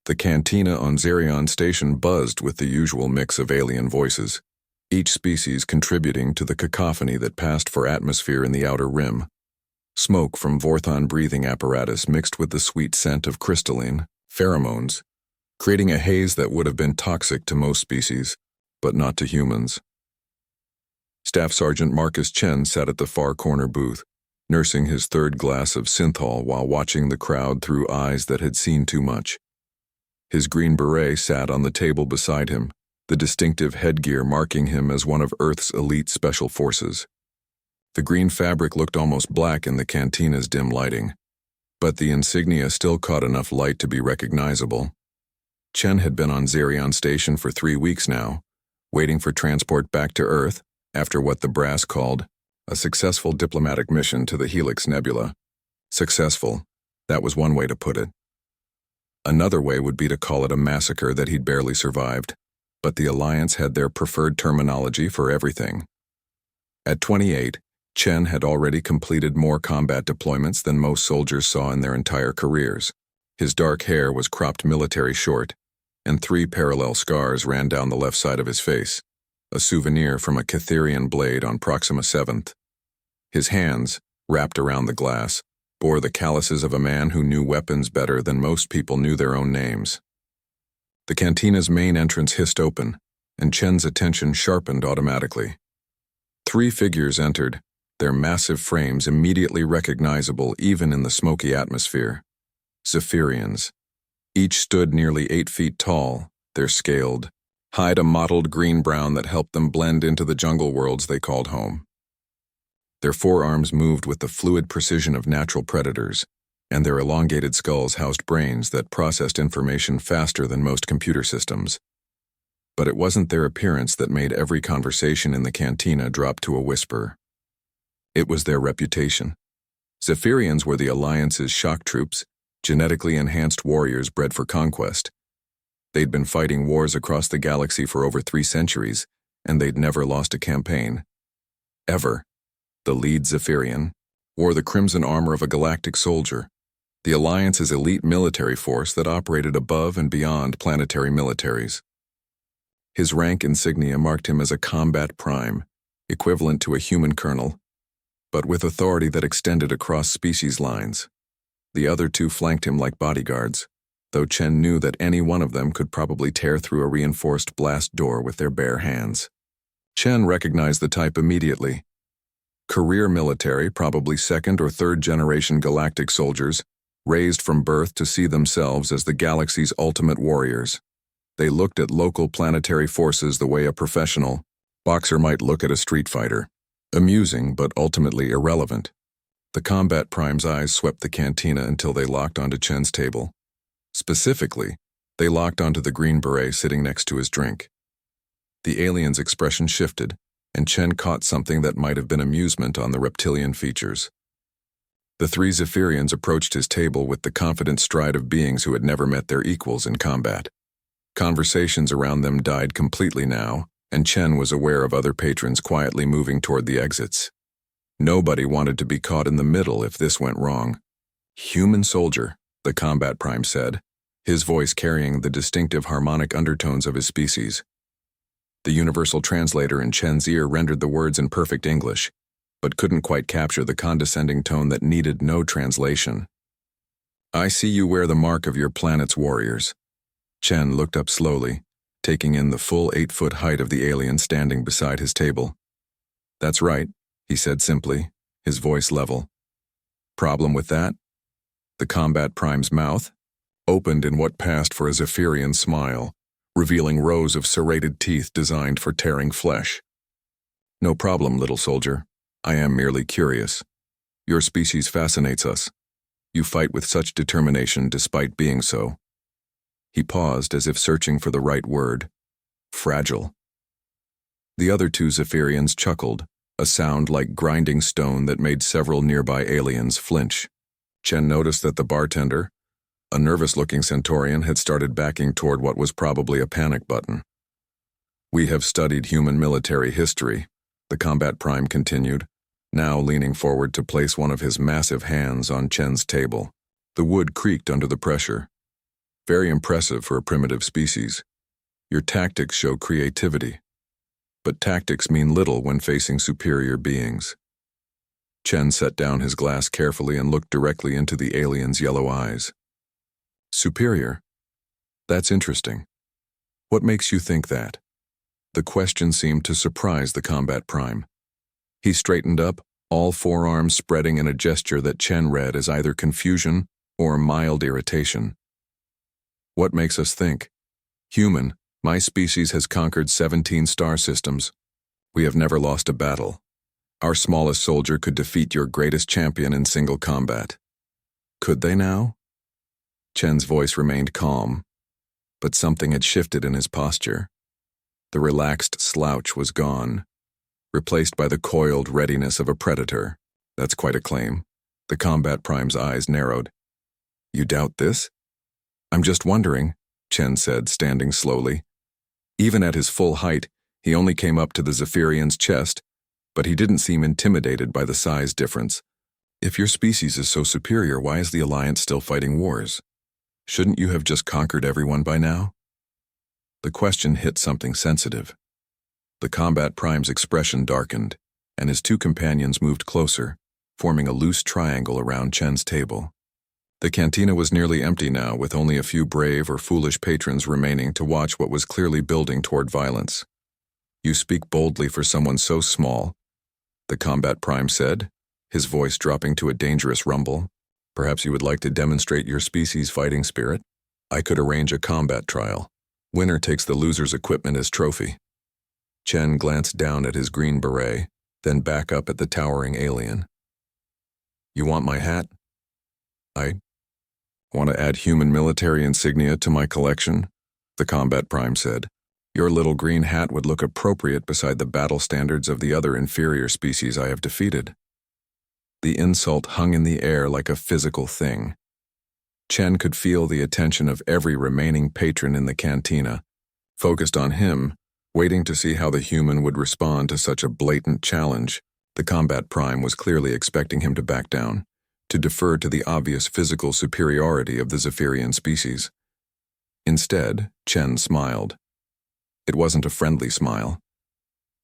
The cantina on Zerion Station buzzed with the usual mix of alien voices, each species contributing to the cacophony that passed for atmosphere in the outer rim. Smoke from Vorthon breathing apparatus mixed with the sweet scent of crystalline pheromones, creating a haze that would have been toxic to most species, but not to humans. Staff Sergeant Marcus Chen sat at the far corner booth, nursing his third glass of synthol while watching the crowd through eyes that had seen too much. His green beret sat on the table beside him, the distinctive headgear marking him as one of Earth's elite special forces. The green fabric looked almost black in the cantina's dim lighting, but the insignia still caught enough light to be recognizable. Chen had been on Zerion Station for 3 weeks now, waiting for transport back to Earth after what the brass called a successful diplomatic mission to the Helix Nebula. Successful, that was one way to put it. Another way would be to call it a massacre that he'd barely survived, but the Alliance had their preferred terminology for everything. At 28, Chen had already completed more combat deployments than most soldiers saw in their entire careers. His dark hair was cropped military short, and 3 parallel scars ran down the left side of his face, a souvenir from a Catherian blade on Proxima 7th. His hands, wrapped around the glass, bore the calluses of a man who knew weapons better than most people knew their own names. The cantina's main entrance hissed open, and Chen's attention sharpened automatically. 3 figures entered, their massive frames immediately recognizable even in the smoky atmosphere. Zephyrians. Each stood nearly 8 feet tall, their scaled hide a mottled green-brown that helped them blend into the jungle worlds they called home. Their forearms moved with the fluid precision of natural predators, and their elongated skulls housed brains that processed information faster than most computer systems. But it wasn't their appearance that made every conversation in the cantina drop to a whisper. It was their reputation. Zephyrians were the Alliance's shock troops, genetically enhanced warriors bred for conquest. They'd been fighting wars across the galaxy for over 3 centuries, and they'd never lost a campaign. Ever. The lead Zephyrian wore the crimson armor of a galactic soldier, the Alliance's elite military force that operated above and beyond planetary militaries. His rank insignia marked him as a combat prime, equivalent to a human colonel, but with authority that extended across species lines. The other 2 flanked him like bodyguards, though Chen knew that any one of them could probably tear through a reinforced blast door with their bare hands. Chen recognized the type immediately. Career military, probably 2nd or 3rd generation galactic soldiers, raised from birth to see themselves as the galaxy's ultimate warriors. They looked at local planetary forces the way a professional boxer might look at a street fighter. Amusing, but ultimately irrelevant. The combat prime's eyes swept the cantina until they locked onto Chen's table. Specifically, they locked onto the green beret sitting next to his drink. The alien's expression shifted, and Chen caught something that might have been amusement on the reptilian features. The 3 Zephyrians approached his table with the confident stride of beings who had never met their equals in combat. Conversations around them died completely now, and Chen was aware of other patrons quietly moving toward the exits. Nobody wanted to be caught in the middle if this went wrong. "Human soldier," the combat prime said, his voice carrying the distinctive harmonic undertones of his species. The universal translator in Chen's ear rendered the words in perfect English, but couldn't quite capture the condescending tone that needed no translation. "I see you wear the mark of your planet's warriors." Chen looked up slowly, taking in the full 8-foot height of the alien standing beside his table. "That's right," he said simply, his voice level. "Problem with that?" The combat prime's mouth opened in what passed for a Zephyrian smile, revealing rows of serrated teeth designed for tearing flesh. "No problem, little soldier. I am merely curious. Your species fascinates us. You fight with such determination despite being so." He paused as if searching for the right word. "Fragile." The other 2 Zephyrians chuckled, a sound like grinding stone that made several nearby aliens flinch. Chen noticed that the bartender, a nervous-looking Centaurian, had started backing toward what was probably a panic button. "We have studied human military history," the combat prime continued, now leaning forward to place one of his massive hands on Chen's table. The wood creaked under the pressure. Very impressive for a primitive species. Your tactics show creativity. But tactics mean little when facing superior beings. Chen set down his glass carefully and looked directly into the alien's yellow eyes. Superior? That's interesting. What makes you think that? The question seemed to surprise the combat prime. He straightened up, all forearms spreading in a gesture that Chen read as either confusion or mild irritation. What makes us think? Human, my species has conquered 17 star systems. We have never lost a battle. Our smallest soldier could defeat your greatest champion in single combat. Could they now? Chen's voice remained calm, but something had shifted in his posture. The relaxed slouch was gone, replaced by the coiled readiness of a predator. That's quite a claim. The combat prime's eyes narrowed. You doubt this? I'm just wondering, Chen said, standing slowly. Even at his full height, he only came up to the Zephyrian's chest, but he didn't seem intimidated by the size difference. If your species is so superior, why is the Alliance still fighting wars? Shouldn't you have just conquered everyone by now? The question hit something sensitive. The combat prime's expression darkened, and his two companions moved closer, forming a loose triangle around Chen's table. The cantina was nearly empty now, with only a few brave or foolish patrons remaining to watch what was clearly building toward violence. You speak boldly for someone so small, the combat prime said, his voice dropping to a dangerous rumble. Perhaps you would like to demonstrate your species' fighting spirit? I could arrange a combat trial. Winner takes the loser's equipment as trophy. Chen glanced down at his green beret, then back up at the towering alien. You want my hat? I want to add human military insignia to my collection, the combat prime said. Your little green hat would look appropriate beside the battle standards of the other inferior species I have defeated. The insult hung in the air like a physical thing. Chen could feel the attention of every remaining patron in the cantina, focused on him, waiting to see how the human would respond to such a blatant challenge. The combat prime was clearly expecting him to back down, to defer to the obvious physical superiority of the Zephyrian species. Instead, Chen smiled. It wasn't a friendly smile.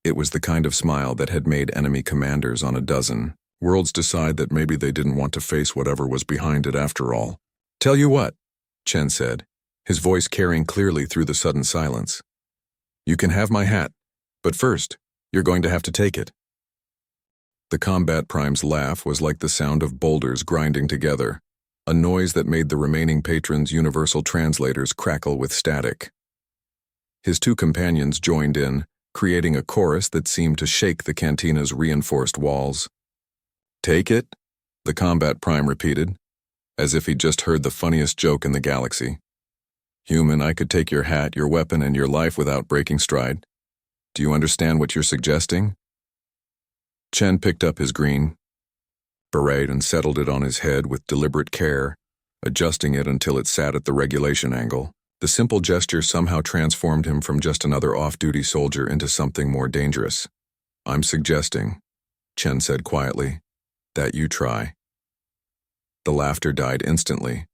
It was the kind of smile that had made enemy commanders on a dozen worlds decide that maybe they didn't want to face whatever was behind it after all. Tell you what, Chen said, his voice carrying clearly through the sudden silence. You can have my hat, but first, you're going to have to take it. The combat prime's laugh was like the sound of boulders grinding together, a noise that made the remaining patrons' universal translators crackle with static. His two companions joined in, creating a chorus that seemed to shake the cantina's reinforced walls. Take it? The combat prime repeated, as if he'd just heard the funniest joke in the galaxy. Human, I could take your hat, your weapon, and your life without breaking stride. Do you understand what you're suggesting? Chen picked up his green beret and settled it on his head with deliberate care, adjusting it until it sat at the regulation angle. The simple gesture somehow transformed him from just another off-duty soldier into something more dangerous. I'm suggesting, Chen said quietly, that you try. The laughter died instantly,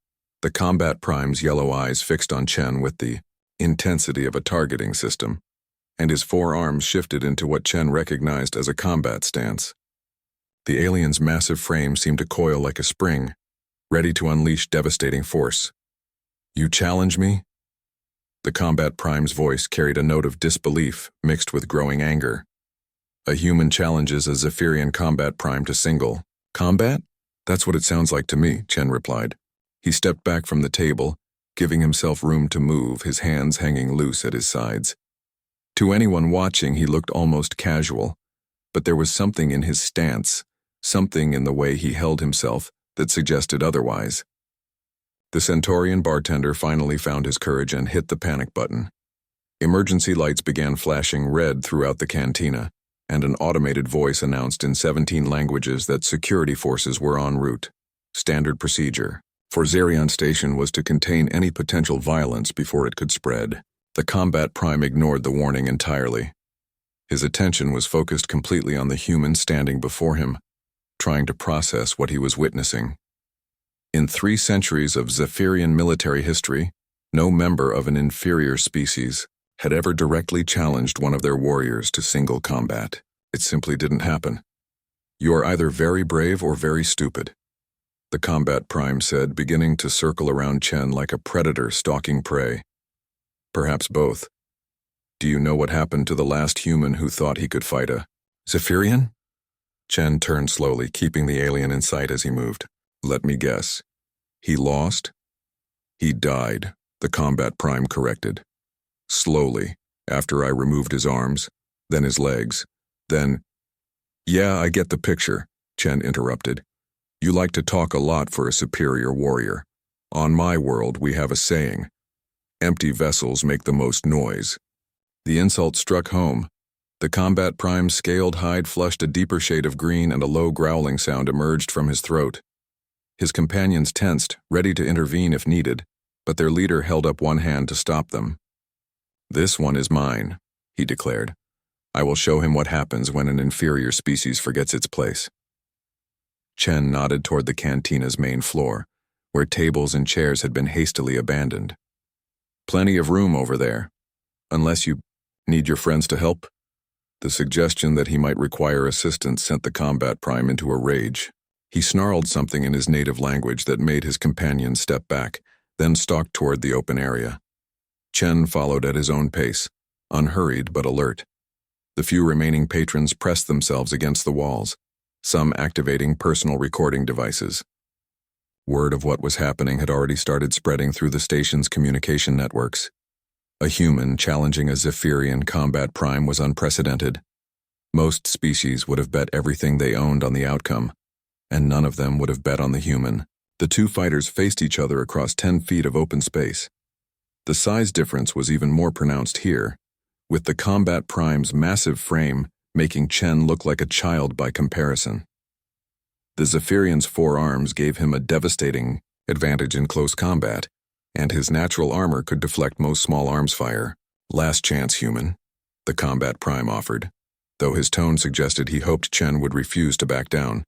the combat prime's yellow eyes fixed on Chen with the intensity of a targeting system, and his forearms shifted into what Chen recognized as a combat stance. The alien's massive frame seemed to coil like a spring, ready to unleash devastating force. You challenge me? The combat prime's voice carried a note of disbelief mixed with growing anger. A human challenges a Zephyrian combat prime to single combat? That's what it sounds like to me, Chen replied. He stepped back from the table, giving himself room to move, his hands hanging loose at his sides. To anyone watching, he looked almost casual, but there was something in his stance, something in the way he held himself that suggested otherwise. The Centaurian bartender finally found his courage and hit the panic button. Emergency lights began flashing red throughout the cantina, and an automated voice announced in 17 languages that security forces were en route. Standard procedure for Zerion Station was to contain any potential violence before it could spread. The combat prime ignored the warning entirely. His attention was focused completely on the human standing before him, trying to process what he was witnessing. In 3 centuries of Zephyrian military history, No member of an inferior species had ever directly challenged one of their warriors to single combat. It simply didn't happen. You are either very brave or very stupid, the combat prime said, beginning to circle around Chen like a predator stalking prey. Perhaps both. Do you know what happened to the last human who thought he could fight a Zephyrian? Chen turned slowly, keeping the alien in sight as he moved. Let me guess. He lost? He died, the combat prime corrected. Slowly, after I removed his arms, then his legs, then... Yeah, I get the picture, Chen interrupted. You like to talk a lot for a superior warrior. On my world, we have a saying. Empty vessels make the most noise. The insult struck home. The combat prime's scaled hide flushed a deeper shade of green and a low growling sound emerged from his throat. His companions tensed, ready to intervene if needed, but their leader held up one hand to stop them. This one is mine, he declared. I will show him what happens when an inferior species forgets its place. Chen nodded toward the cantina's main floor, where tables and chairs had been hastily abandoned. Plenty of room over there, unless you need your friends to help. The suggestion that he might require assistance sent the combat prime into a rage. He snarled something in his native language that made his companions step back, then stalked toward the open area. Chen followed at his own pace, unhurried but alert. The few remaining patrons pressed themselves against the walls, some activating personal recording devices. Word of what was happening had already started spreading through the station's communication networks. A human challenging a Zephyrian combat prime was unprecedented. Most species would have bet everything they owned on the outcome, and none of them would have bet on the human. The two fighters faced each other across 10 feet of open space. The size difference was even more pronounced here, with the combat prime's massive frame making Chen look like a child by comparison. The Zephyrian's 4 arms gave him a devastating advantage in close combat, and his natural armor could deflect most small arms fire. Last chance, human, the combat prime offered, though his tone suggested he hoped Chen would refuse to back down.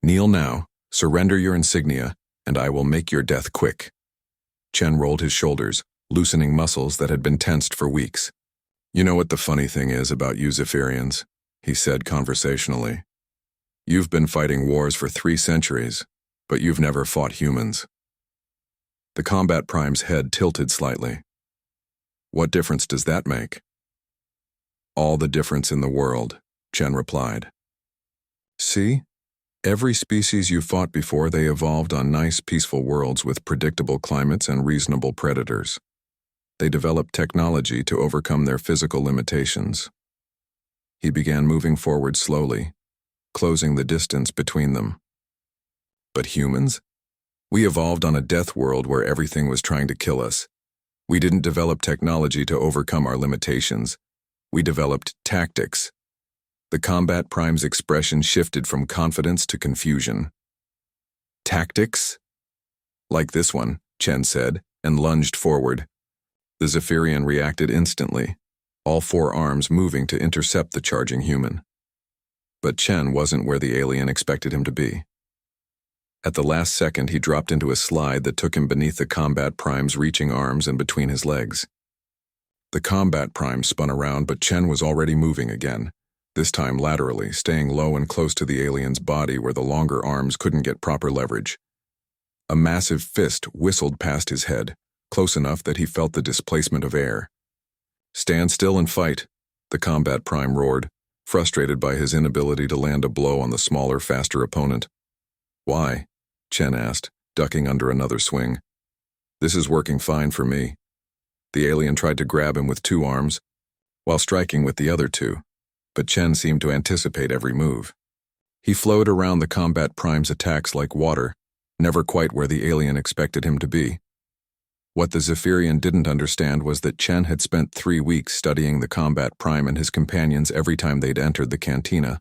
Kneel now, surrender your insignia, and I will make your death quick. Chen rolled his shoulders, loosening muscles that had been tensed for weeks. You know what the funny thing is about you Zephyrians, he said conversationally. You've been fighting wars for 3 centuries, but you've never fought humans. The combat prime's head tilted slightly. What difference does that make? All the difference in the world, Chen replied. See? Every species you fought before, they evolved on nice, peaceful worlds with predictable climates and reasonable predators. They developed technology to overcome their physical limitations. He began moving forward slowly, closing the distance between them. But humans? We evolved on a death world where everything was trying to kill us. We didn't develop technology to overcome our limitations. We developed tactics. The combat prime's expression shifted from confidence to confusion. Tactics? Like this one, Chen said, and lunged forward. The Zephyrian reacted instantly, all 4 arms moving to intercept the charging human. But Chen wasn't where the alien expected him to be. At the last second, he dropped into a slide that took him beneath the combat prime's reaching arms and between his legs. The combat prime spun around, but Chen was already moving again, this time laterally, staying low and close to the alien's body where the longer arms couldn't get proper leverage. A massive fist whistled past his head, close enough that he felt the displacement of air. Stand still and fight, the combat prime roared, frustrated by his inability to land a blow on the smaller, faster opponent. Why? Chen asked, ducking under another swing. This is working fine for me. The alien tried to grab him with 2 arms, while striking with the other 2, but Chen seemed to anticipate every move. He flowed around the combat prime's attacks like water, never quite where the alien expected him to be. What the Zephyrian didn't understand was that Chen had spent 3 weeks studying the combat prime and his companions every time they'd entered the cantina.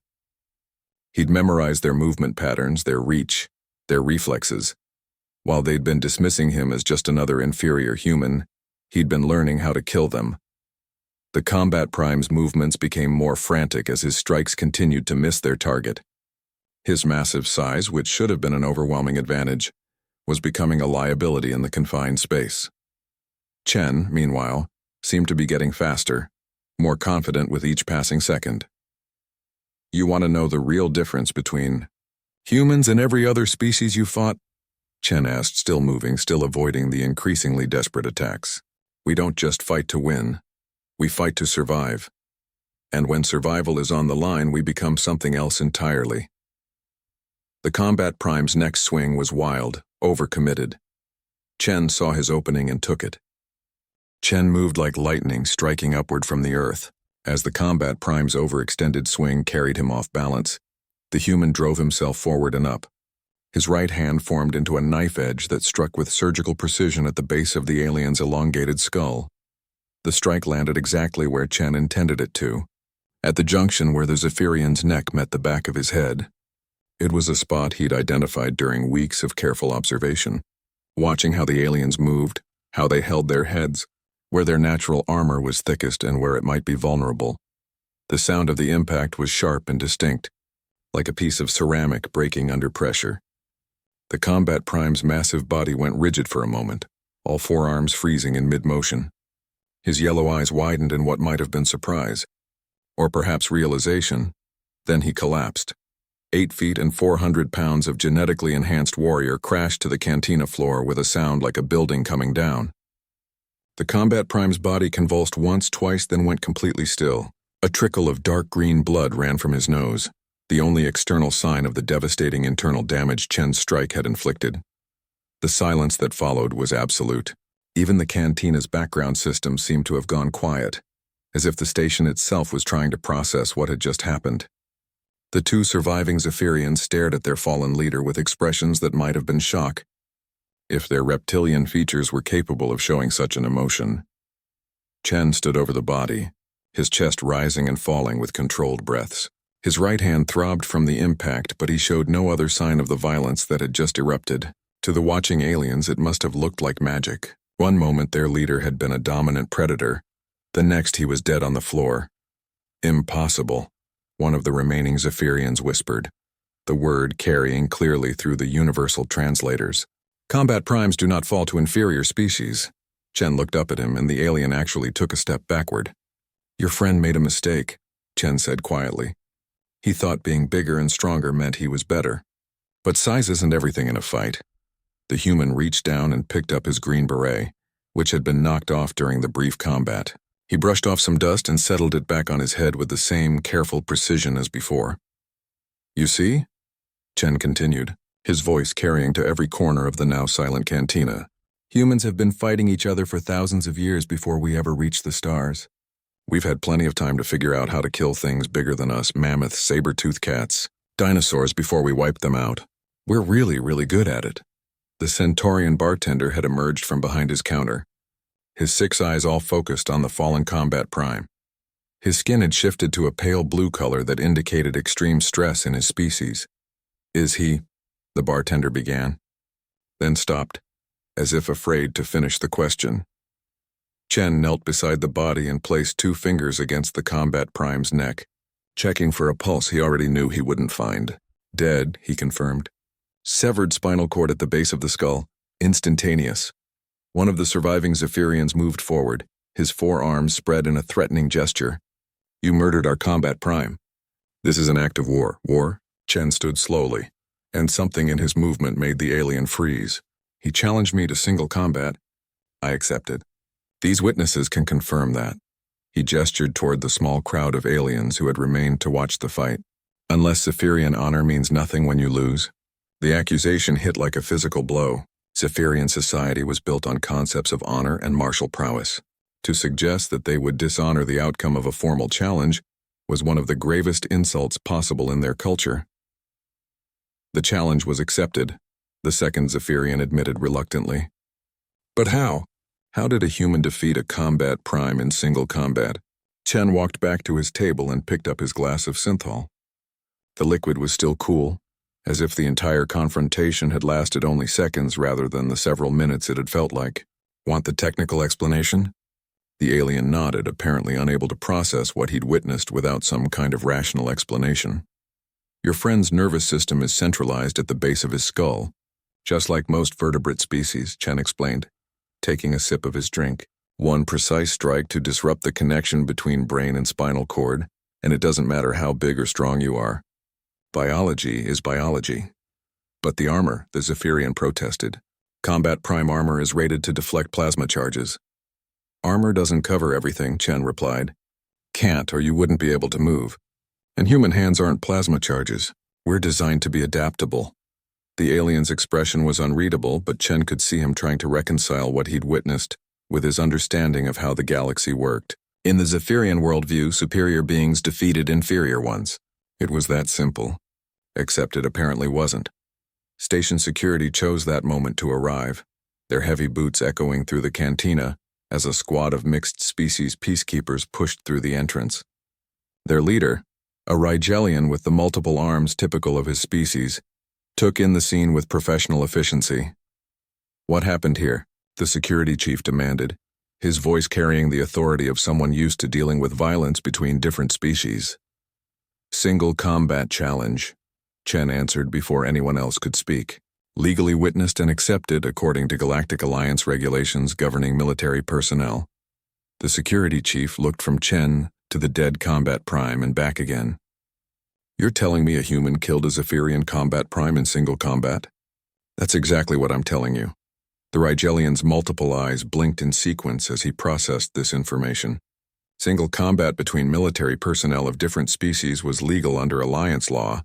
He'd memorized their movement patterns, their reach, their reflexes. While they'd been dismissing him as just another inferior human, he'd been learning how to kill them. The combat prime's movements became more frantic as his strikes continued to miss their target. His massive size, which should have been an overwhelming advantage, was becoming a liability in the confined space. Chen, meanwhile, seemed to be getting faster, more confident with each passing second. You want to know the real difference between humans and every other species you fought? Chen asked, still moving, still avoiding the increasingly desperate attacks. We don't just fight to win. We fight to survive. And when survival is on the line, we become something else entirely. The Combat Prime's next swing was wild, overcommitted. Chen saw his opening and took it. Chen moved like lightning, striking upward from the earth. As the Combat Prime's overextended swing carried him off balance, the human drove himself forward and up. His right hand formed into a knife edge that struck with surgical precision at the base of the alien's elongated skull. The strike landed exactly where Chen intended it to, at the junction where the Zephyrian's neck met the back of his head. It was a spot he'd identified during weeks of careful observation, watching how the aliens moved, how they held their heads, where their natural armor was thickest and where it might be vulnerable. The sound of the impact was sharp and distinct, like a piece of ceramic breaking under pressure. The Combat Prime's massive body went rigid for a moment, all four arms freezing in mid-motion. His yellow eyes widened in what might have been surprise, or perhaps realization. Then he collapsed. 8 feet and 400 pounds of genetically enhanced warrior crashed to the cantina floor with a sound like a building coming down. The Combat Prime's body convulsed once, twice, then went completely still. A trickle of dark green blood ran from his nose, the only external sign of the devastating internal damage Chen's strike had inflicted. The silence that followed was absolute. Even the cantina's background system seemed to have gone quiet, as if the station itself was trying to process what had just happened. The two surviving Zephyrians stared at their fallen leader with expressions that might have been shock, if their reptilian features were capable of showing such an emotion. Chen stood over the body, his chest rising and falling with controlled breaths. His right hand throbbed from the impact, but he showed no other sign of the violence that had just erupted. To the watching aliens, it must have looked like magic. One moment their leader had been a dominant predator, the next he was dead on the floor. Impossible, one of the remaining Zephyrians whispered, the word carrying clearly through the universal translators. Combat Primes do not fall to inferior species. Chen looked up at him, and the alien actually took a step backward. Your friend made a mistake, Chen said quietly. He thought being bigger and stronger meant he was better. But size isn't everything in a fight. The human reached down and picked up his green beret, which had been knocked off during the brief combat. He brushed off some dust and settled it back on his head with the same careful precision as before. You see? Chen continued, his voice carrying to every corner of the now silent cantina. Humans have been fighting each other for thousands of years before we ever reached the stars. We've had plenty of time to figure out how to kill things bigger than us, mammoths, saber-toothed cats, dinosaurs before we wiped them out. We're really, really good at it. The Centaurian bartender had emerged from behind his counter, his 6 eyes all focused on the fallen Combat Prime. His skin had shifted to a pale blue color that indicated extreme stress in his species. Is he? The bartender began, then stopped, as if afraid to finish the question. Chen knelt beside the body and placed 2 fingers against the Combat Prime's neck, checking for a pulse he already knew he wouldn't find. Dead, he confirmed. Severed spinal cord at the base of the skull, instantaneous. One of the surviving Zephyrians moved forward, his 4 arms spread in a threatening gesture. You murdered our Combat Prime. This is an act of war. War? Chen stood slowly, and something in his movement made the alien freeze. He challenged me to single combat. I accepted. These witnesses can confirm that. He gestured toward the small crowd of aliens who had remained to watch the fight. Unless Zephyrian honor means nothing when you lose. The accusation hit like a physical blow. Zephyrian society was built on concepts of honor and martial prowess. To suggest that they would dishonor the outcome of a formal challenge was one of the gravest insults possible in their culture. The challenge was accepted, the second Zephyrian admitted reluctantly. But how? How did a human defeat a Combat Prime in single combat? Chen walked back to his table and picked up his glass of synthol. The liquid was still cool, as if the entire confrontation had lasted only seconds rather than the several minutes it had felt like. Want the technical explanation? The alien nodded, apparently unable to process what he'd witnessed without some kind of rational explanation. Your friend's nervous system is centralized at the base of his skull, just like most vertebrate species, Chen explained, taking a sip of his drink. One precise strike to disrupt the connection between brain and spinal cord, and it doesn't matter how big or strong you are. Biology is biology. But the armor, the Zephyrian protested. Combat Prime armor is rated to deflect plasma charges. Armor doesn't cover everything, Chen replied. Can't, or you wouldn't be able to move. And human hands aren't plasma charges. We're designed to be adaptable. The alien's expression was unreadable, but Chen could see him trying to reconcile what he'd witnessed with his understanding of how the galaxy worked. In the Zephyrian worldview, superior beings defeated inferior ones. It was that simple. Except it apparently wasn't. Station security chose that moment to arrive, their heavy boots echoing through the cantina as a squad of mixed-species peacekeepers pushed through the entrance. Their leader, a Rigelian with the multiple arms typical of his species, took in the scene with professional efficiency. What happened here? The security chief demanded, his voice carrying the authority of someone used to dealing with violence between different species. Single combat challenge, Chen answered before anyone else could speak. Legally witnessed and accepted according to Galactic Alliance regulations governing military personnel. The security chief looked from Chen to the dead Combat Prime and back again. You're telling me a human killed a Zephyrian Combat Prime in single combat? That's exactly what I'm telling you. The Rigelian's multiple eyes blinked in sequence as he processed this information. Single combat between military personnel of different species was legal under Alliance law,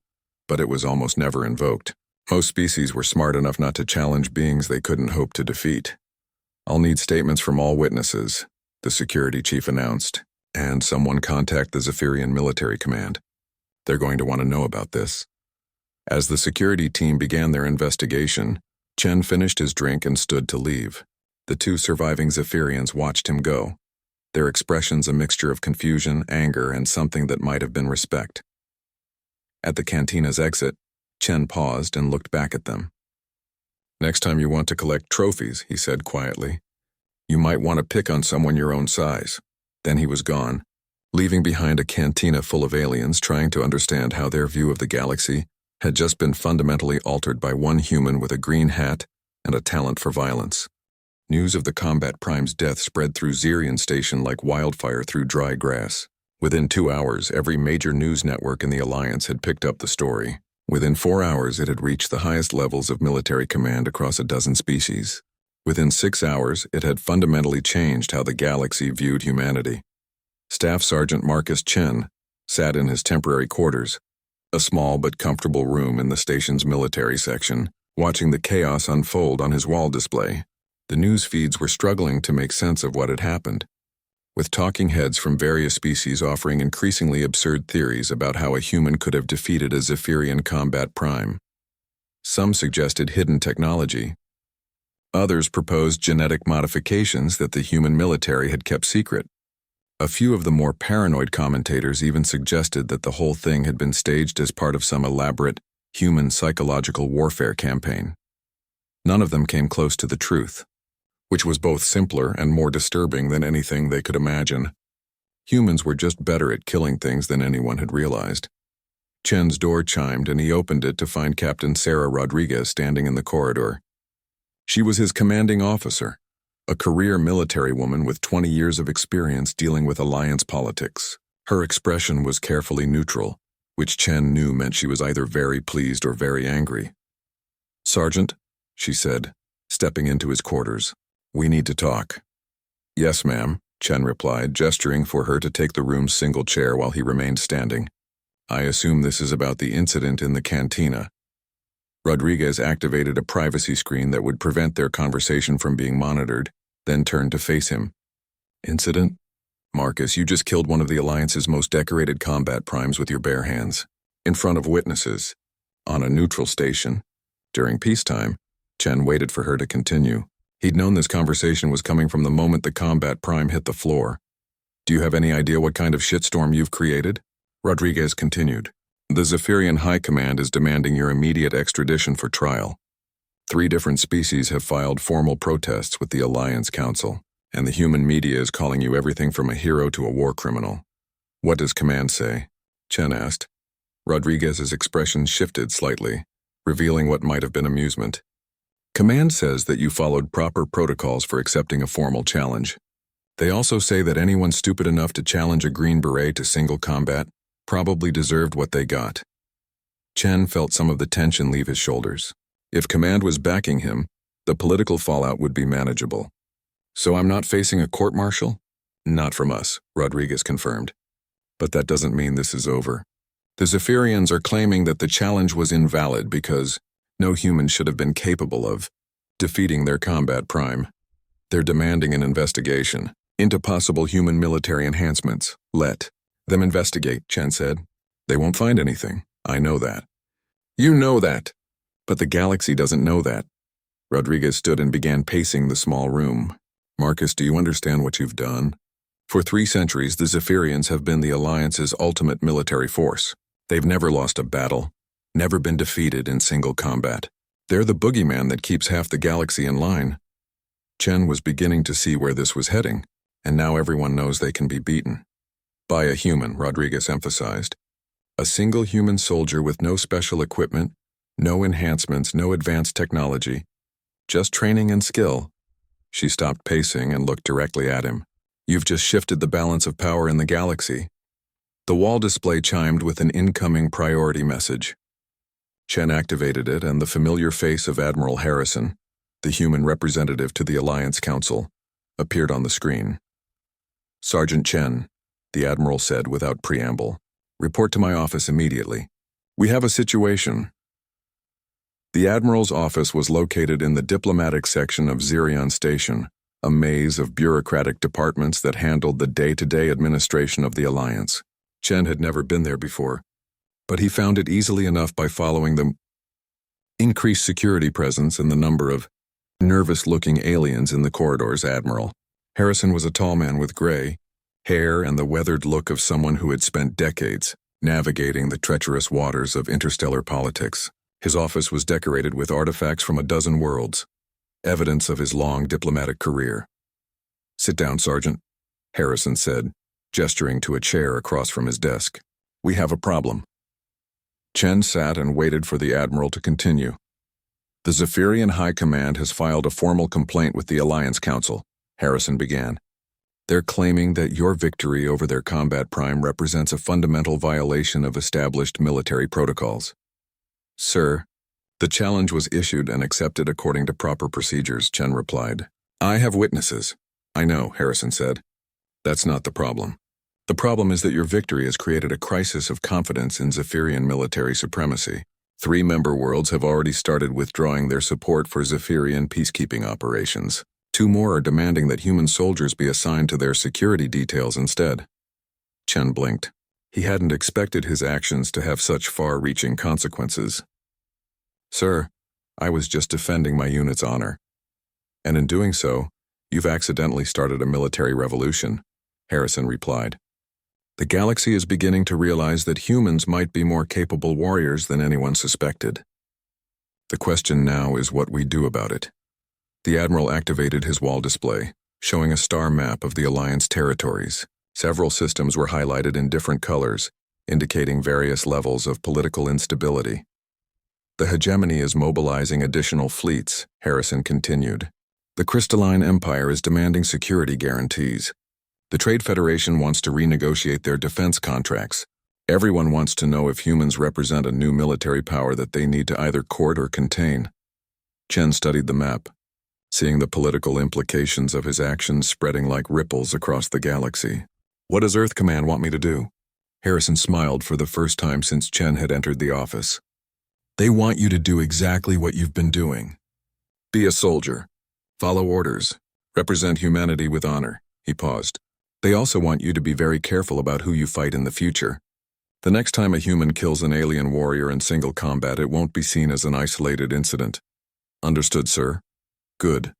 but it was almost never invoked. Most species were smart enough not to challenge beings they couldn't hope to defeat. I'll need statements from all witnesses, the security chief announced, and someone contact the Zephyrian military command. They're going to want to know about this. As the security team began their investigation, Chen finished his drink and stood to leave. The two surviving Zephyrians watched him go, their expressions a mixture of confusion, anger, and something that might have been respect. At the cantina's exit, Chen paused and looked back at them. Next time you want to collect trophies, he said quietly, you might want to pick on someone your own size. Then he was gone, leaving behind a cantina full of aliens trying to understand how their view of the galaxy had just been fundamentally altered by one human with a green hat and a talent for violence. News of the Combat Prime's death spread through Zerion Station like wildfire through dry grass. Within 2 hours, every major news network in the Alliance had picked up the story. Within 4 hours, it had reached the highest levels of military command across a dozen species. Within 6 hours, it had fundamentally changed how the galaxy viewed humanity. Staff Sergeant Marcus Chen sat in his temporary quarters, a small but comfortable room in the station's military section, watching the chaos unfold on his wall display. The news feeds were struggling to make sense of what had happened, with talking heads from various species offering increasingly absurd theories about how a human could have defeated a Zephyrian Combat Prime. Some suggested hidden technology. Others proposed genetic modifications that the human military had kept secret. A few of the more paranoid commentators even suggested that the whole thing had been staged as part of some elaborate human psychological warfare campaign. None of them came close to the truth, which was both simpler and more disturbing than anything they could imagine. Humans were just better at killing things than anyone had realized. Chen's door chimed and he opened it to find Captain Sarah Rodriguez standing in the corridor. She was his commanding officer, a career military woman with 20 years of experience dealing with Alliance politics. Her expression was carefully neutral, which Chen knew meant she was either very pleased or very angry. "Sergeant," she said, stepping into his quarters, "we need to talk." "Yes, ma'am," Chen replied, gesturing for her to take the room's single chair while he remained standing. "I assume this is about the incident in the cantina." Rodriguez activated a privacy screen that would prevent their conversation from being monitored, then turned to face him. "Incident? Marcus, you just killed one of the Alliance's most decorated combat primes with your bare hands, in front of witnesses, on a neutral station. During peacetime." Chen waited for her to continue. He'd known this conversation was coming from the moment the combat prime hit the floor. "Do you have any idea what kind of shitstorm you've created?" Rodriguez continued. "The Zephyrian High Command is demanding your immediate extradition for trial. 3 different species have filed formal protests with the Alliance Council, and the human media is calling you everything from a hero to a war criminal. What does Command say?" Chen asked. Rodriguez's expression shifted slightly, revealing what might have been amusement. "Command says that you followed proper protocols for accepting a formal challenge. They also say that anyone stupid enough to challenge a Green Beret to single combat probably deserved what they got. Chen felt some of the tension leave his shoulders. If command was backing him, the political fallout would be manageable. So I'm not facing a court-martial? Not from us, Rodriguez confirmed. But that doesn't mean this is over. The Zephyrians are claiming that the challenge was invalid because no human should have been capable of defeating their combat prime. They're demanding an investigation into possible human military enhancements. Let them investigate, Chen said. They won't find anything. I know that. You know that. But the galaxy doesn't know that. Rodriguez stood and began pacing the small room. Marcus, do you understand what you've done? For 3 centuries, the Zephyrians have been the Alliance's ultimate military force. They've never lost a battle, never been defeated in single combat. They're the boogeyman that keeps half the galaxy in line. Chen was beginning to see where this was heading, and now everyone knows they can be beaten. By a human, Rodriguez emphasized. A single human soldier with no special equipment, no enhancements, no advanced technology, just training and skill. She stopped pacing and looked directly at him. You've just shifted the balance of power in the galaxy. The wall display chimed with an incoming priority message. Chen activated it, and the familiar face of Admiral Harrison, the human representative to the Alliance Council, appeared on the screen. Sergeant Chen, the Admiral said without preamble, report to my office immediately. We have a situation. The Admiral's office was located in the diplomatic section of Zerion Station, a maze of bureaucratic departments that handled the day-to-day administration of the Alliance. Chen had never been there before, but he found it easily enough by following the increased security presence and the number of nervous-looking aliens in the corridors. Admiral Harrison was a tall man with gray hair and the weathered look of someone who had spent decades navigating the treacherous waters of interstellar politics. His office was decorated with artifacts from a dozen worlds, evidence of his long diplomatic career. Sit down, Sergeant, Harrison said, gesturing to a chair across from his desk. We have a problem. Chen sat and waited for the Admiral to continue. The Zephyrian High Command has filed a formal complaint with the Alliance Council, Harrison began. They're claiming that your victory over their combat prime represents a fundamental violation of established military protocols. Sir, the challenge was issued and accepted according to proper procedures, Chen replied. I have witnesses. I know, Harrison said. That's not the problem. The problem is that your victory has created a crisis of confidence in Zephyrian military supremacy. 3 member worlds have already started withdrawing their support for Zephyrian peacekeeping operations. 2 more are demanding that human soldiers be assigned to their security details instead. Chen blinked. He hadn't expected his actions to have such far-reaching consequences. Sir, I was just defending my unit's honor. And in doing so, you've accidentally started a military revolution, Harrison replied. The galaxy is beginning to realize that humans might be more capable warriors than anyone suspected. The question now is what we do about it. The Admiral activated his wall display, showing a star map of the Alliance territories. Several systems were highlighted in different colors, indicating various levels of political instability. The hegemony is mobilizing additional fleets, Harrison continued. The Crystalline Empire is demanding security guarantees. The Trade Federation wants to renegotiate their defense contracts. Everyone wants to know if humans represent a new military power that they need to either court or contain. Chen studied the map, seeing the political implications of his actions spreading like ripples across the galaxy. What does Earth Command want me to do? Harrison smiled for the first time since Chen had entered the office. They want you to do exactly what you've been doing. Be a soldier. Follow orders. Represent humanity with honor. He paused. They also want you to be very careful about who you fight in the future. The next time a human kills an alien warrior in single combat, it won't be seen as an isolated incident. Understood, sir? Good.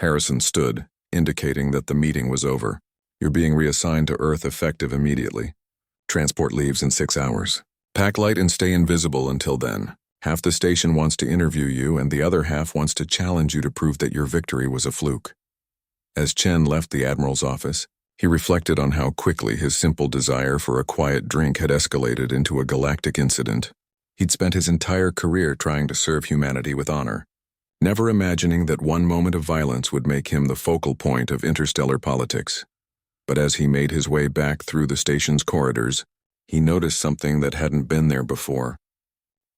Harrison stood, indicating that the meeting was over. You're being reassigned to Earth effective immediately. Transport leaves in 6 hours. Pack light and stay invisible until then. Half the station wants to interview you, and the other half wants to challenge you to prove that your victory was a fluke. As Chen left the Admiral's office, he reflected on how quickly his simple desire for a quiet drink had escalated into a galactic incident. He'd spent his entire career trying to serve humanity with honor. never imagining that one moment of violence would make him the focal point of interstellar politics. But as he made his way back through the station's corridors, he noticed something that hadn't been there before.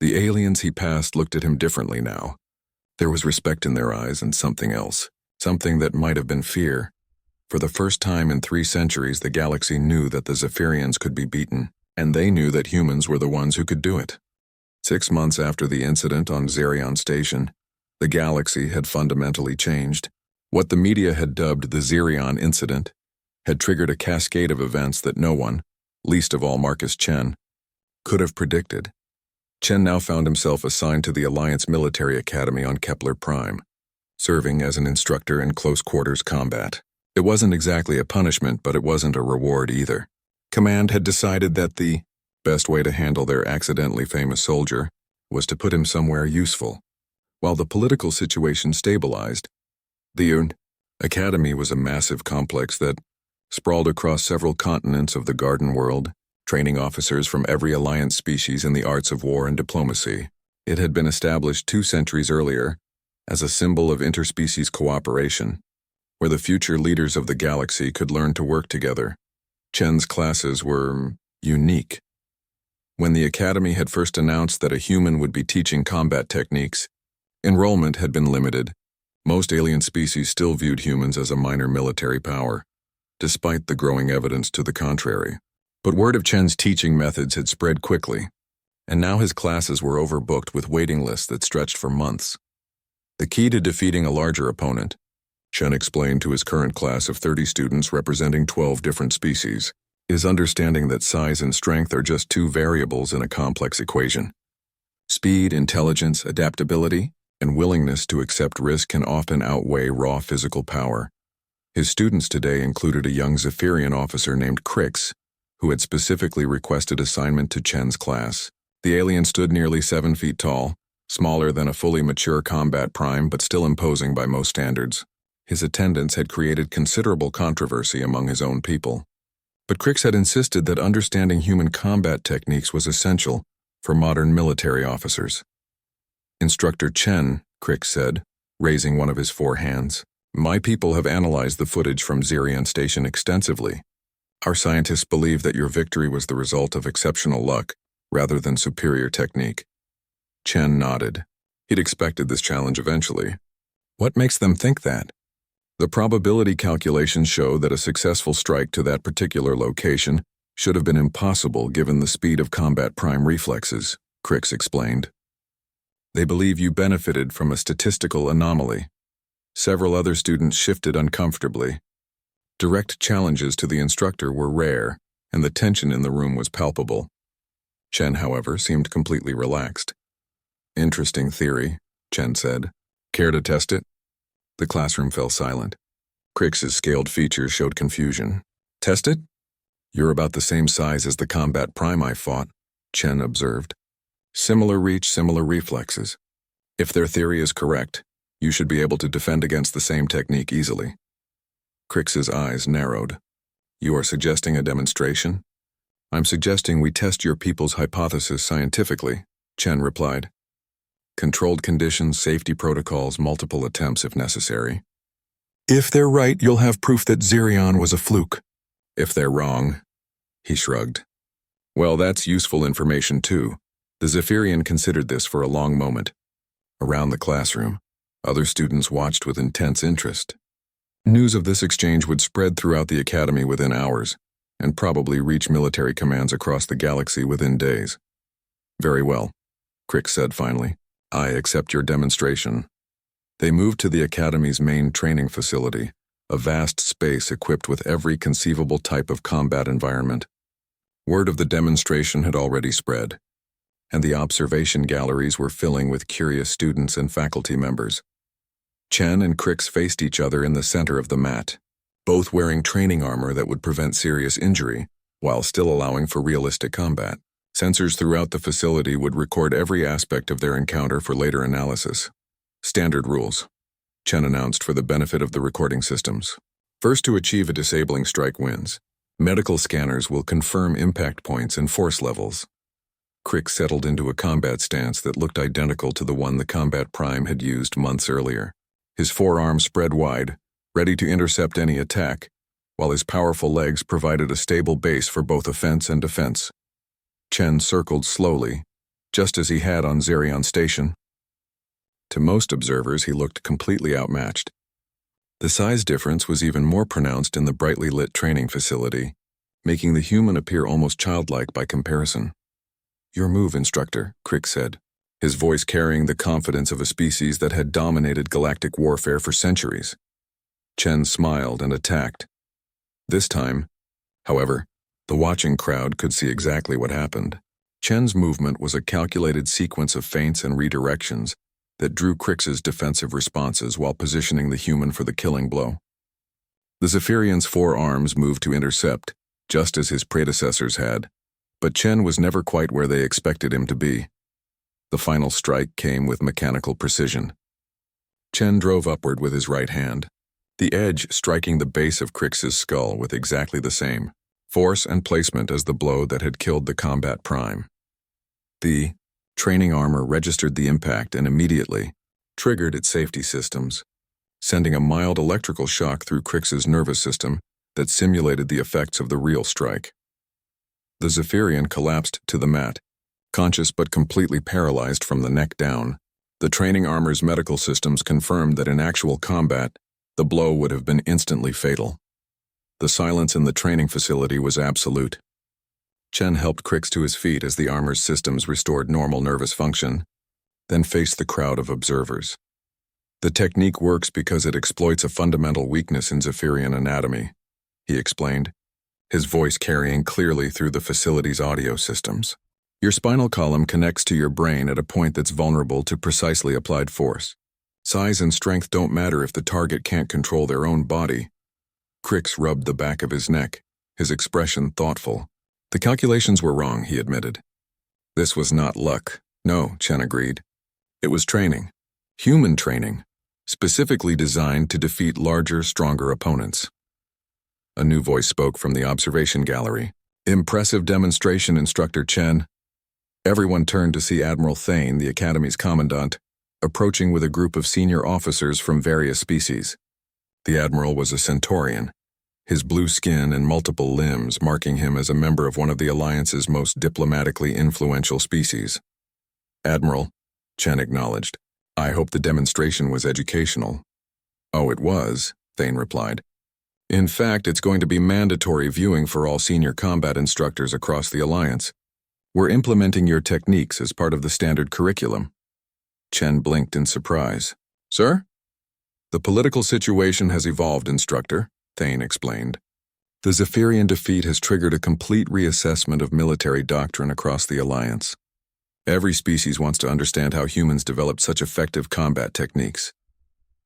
The aliens he passed looked at him differently now. There was respect in their eyes and something else, something that might have been fear. For the first time in 3 centuries, the galaxy knew that the Zephyrians could be beaten, and they knew that humans were the ones who could do it. 6 months after the incident on Zerion Station, the galaxy had fundamentally changed. What the media had dubbed the Zerion incident had triggered a cascade of events that no one, least of all Marcus Chen, could have predicted. Chen now found himself assigned to the Alliance Military Academy on Kepler Prime, serving as an instructor in close-quarters combat. It wasn't exactly a punishment, but it wasn't a reward either. Command had decided that the best way to handle their accidentally famous soldier was to put him somewhere useful. While the political situation stabilized, the Academy was a massive complex that sprawled across several continents of the Garden World, training officers from every Alliance species in the arts of war and diplomacy. It had been established 2 centuries earlier as a symbol of interspecies cooperation, where the future leaders of the galaxy could learn to work together. Chen's classes were unique. When the Academy had first announced that a human would be teaching combat techniques, enrollment had been limited. Most alien species still viewed humans as a minor military power, despite the growing evidence to the contrary. But word of Chen's teaching methods had spread quickly, and now his classes were overbooked with waiting lists that stretched for months. The key to defeating a larger opponent, Chen explained to his current class of 30 students representing 12 different species, is understanding that size and strength are just 2 variables in a complex equation. Speed, intelligence, adaptability, and willingness to accept risk can often outweigh raw physical power. His students today included a young Zephyrian officer named Crix, who had specifically requested assignment to Chen's class. The alien stood nearly 7 feet tall, smaller than a fully mature combat prime but still imposing by most standards. His attendance had created considerable controversy among his own people. But Crix had insisted that understanding human combat techniques was essential for modern military officers. Instructor Chen, Crix said, raising one of his 4 hands, "My people have analyzed the footage from Zerion Station extensively. Our scientists believe that your victory was the result of exceptional luck rather than superior technique." Chen nodded. He'd expected this challenge eventually. What makes them think that? The probability calculations show that a successful strike to that particular location should have been impossible given the speed of combat prime reflexes, Crix explained. They believe you benefited from a statistical anomaly. Several other students shifted uncomfortably. Direct challenges to the instructor were rare, and the tension in the room was palpable. Chen, however, seemed completely relaxed. "Interesting theory," Chen said. "Care to test it?" The classroom fell silent. Crix's scaled features showed confusion. "Test it? You're about the same size as the combat prime I fought," Chen observed. "Similar reach, similar reflexes. If their theory is correct, you should be able to defend against the same technique easily." Crix's eyes narrowed. "You are suggesting a demonstration?" "I'm suggesting we test your people's hypothesis scientifically," Chen replied. "Controlled conditions, safety protocols, multiple attempts if necessary. If they're right, you'll have proof that Zerion was a fluke. If they're wrong," he shrugged. "Well, that's useful information too." The Zephyrian considered this for a long moment. Around the classroom, other students watched with intense interest. News of this exchange would spread throughout the academy within hours, and probably reach military commands across the galaxy within days. "Very well," Crix said finally. "I accept your demonstration." They moved to the Academy's main training facility, a vast space equipped with every conceivable type of combat environment. Word of the demonstration had already spread, and the observation galleries were filling with curious students and faculty members. Chen and Crix faced each other in the center of the mat, both wearing training armor that would prevent serious injury, while still allowing for realistic combat. Sensors throughout the facility would record every aspect of their encounter for later analysis. "Standard rules," Chen announced for the benefit of the recording systems. "First to achieve a disabling strike wins. Medical scanners will confirm impact points and force levels. Crick settled into a combat stance that looked identical to the one the Combat Prime had used months earlier. His forearms spread wide, ready to intercept any attack, while his powerful legs provided a stable base for both offense and defense. Chen circled slowly, just as he had on Zerion Station. To most observers, he looked completely outmatched. The size difference was even more pronounced in the brightly lit training facility, making the human appear almost childlike by comparison. "Your move, instructor," Crick said, his voice carrying the confidence of a species that had dominated galactic warfare for centuries. Chen smiled and attacked. This time, however, the watching crowd could see exactly what happened. Chen's movement was a calculated sequence of feints and redirections that drew Crick's defensive responses while positioning the human for the killing blow. The Zephyrian's forearms moved to intercept, just as his predecessors had, but Chen was never quite where they expected him to be. The final strike came with mechanical precision. Chen drove upward with his right hand, the edge striking the base of Crick's skull with exactly the same force and placement as the blow that had killed the Combat Prime. The training armor registered the impact and immediately triggered its safety systems, sending a mild electrical shock through Crick's nervous system that simulated the effects of the real strike. The Zephyrian collapsed to the mat, conscious but completely paralyzed from the neck down. The training armor's medical systems confirmed that in actual combat, the blow would have been instantly fatal. The silence in the training facility was absolute. Chen helped Crick to his feet as the armor's systems restored normal nervous function, then faced the crowd of observers. "The technique works because it exploits a fundamental weakness in Zephyrian anatomy," he explained, his voice carrying clearly through the facility's audio systems. "Your spinal column connects to your brain at a point that's vulnerable to precisely applied force. Size and strength don't matter if the target can't control their own body." Crick rubbed the back of his neck, his expression thoughtful. "The calculations were wrong," he admitted. "This was not luck." "No," Chen agreed. "It was training. Human training, specifically designed to defeat larger, stronger opponents." A new voice spoke from the observation gallery. "Impressive demonstration, Instructor Chen." Everyone turned to see Admiral Thane, the Academy's commandant, approaching with a group of senior officers from various species. The Admiral was a Centaurian, his blue skin and multiple limbs marking him as a member of one of the Alliance's most diplomatically influential species. "Admiral," Chen acknowledged, "I hope the demonstration was educational." "Oh, it was," Thane replied. "In fact, it's going to be mandatory viewing for all senior combat instructors across the Alliance. We're implementing your techniques as part of the standard curriculum." Chen blinked in surprise. "Sir?" "The political situation has evolved, Instructor," Thane explained. "The Zephyrian defeat has triggered a complete reassessment of military doctrine across the Alliance. Every species wants to understand how humans developed such effective combat techniques."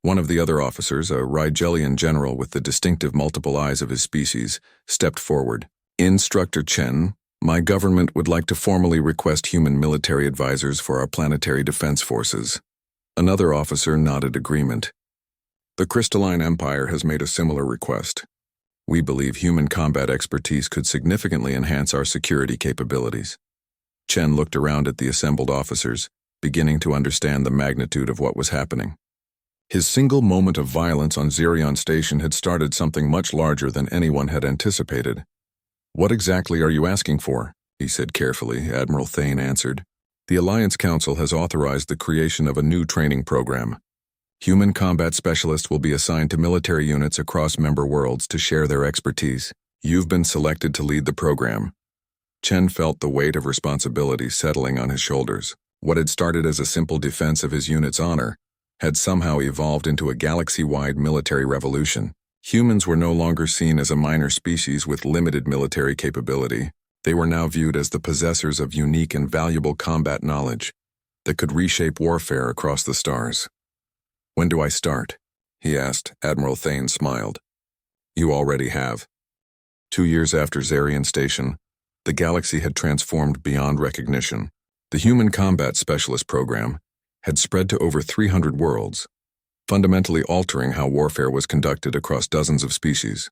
One of the other officers, a Rigelian general with the distinctive multiple eyes of his species, stepped forward. "Instructor Chen, my government would like to formally request human military advisors for our planetary defense forces." Another officer nodded agreement. "The Crystalline Empire has made a similar request. We believe human combat expertise could significantly enhance our security capabilities." Chen looked around at the assembled officers, beginning to understand the magnitude of what was happening. His single moment of violence on Zerion Station had started something much larger than anyone had anticipated. "What exactly are you asking for?" he said carefully. Admiral Thane answered. "The Alliance Council has authorized the creation of a new training program. Human combat specialists will be assigned to military units across member worlds to share their expertise. You've been selected to lead the program." Chen felt the weight of responsibility settling on his shoulders. What had started as a simple defense of his unit's honor had somehow evolved into a galaxy-wide military revolution. Humans were no longer seen as a minor species with limited military capability. They were now viewed as the possessors of unique and valuable combat knowledge that could reshape warfare across the stars. "When do I start?" he asked. Admiral Thane smiled. "You already have." 2 years after Zerion Station, the galaxy had transformed beyond recognition. The Human Combat Specialist program had spread to over 300 worlds, fundamentally altering how warfare was conducted across dozens of species.